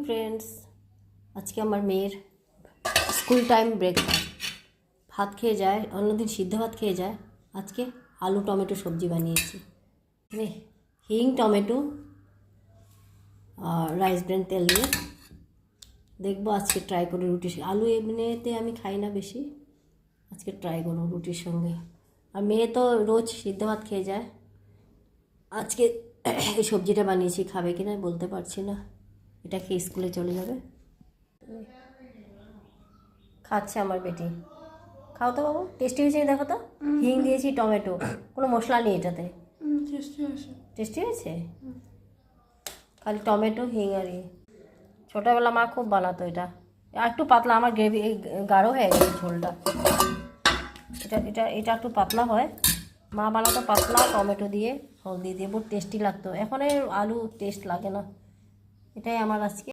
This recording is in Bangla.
ফ্রেন্ডস, আজকে আমার মেয়ের স্কুল টাইম ব্রেকফাস্ট। ভাত খেয়ে যায়, অন্যদিন সিদ্ধ ভাত খেয়ে যায়, আজকে আলু টমেটো সবজি বানিয়েছি। এখানে হিং, টমেটো আর রাইস ব্রেন তেল দিয়ে দেখবো আজকে ট্রাই করে রুটি। আলু এমনিতে আমি খাই না বেশি, আজকে ট্রাই করবো রুটির সঙ্গে। আর মেয়ে তো রোজ সিদ্ধ ভাত খেয়ে যায়, আজকে এই সবজিটা বানিয়েছি। খাবে কিনা বলতে পারছি না, এটা খেয়ে স্কুলে চলে যাবে। খাচ্ছে আমার বেটি। খাও তো বাবু, টেস্টি হয়েছে দেখো তো। হিং দিয়েছি, টমেটো, কোনো মশলা নেই এটাতে। টেস্টি হয়েছে, খালি টমেটো, হিং আর ছোটোবেলা মা খুব বানাতো এটা। আর একটু পাতলা, আমার গ্রেভি গাঢ় হয়ে গেছে ঝোলটা। এটা এটা এটা একটু পাতলা হয়, মা বানাতো পাতলা, টমেটো দিয়ে হলদি দিয়ে, বহুত টেস্টি লাগতো। এখন আলু টেস্ট লাগে না। এটাই আমার আজকে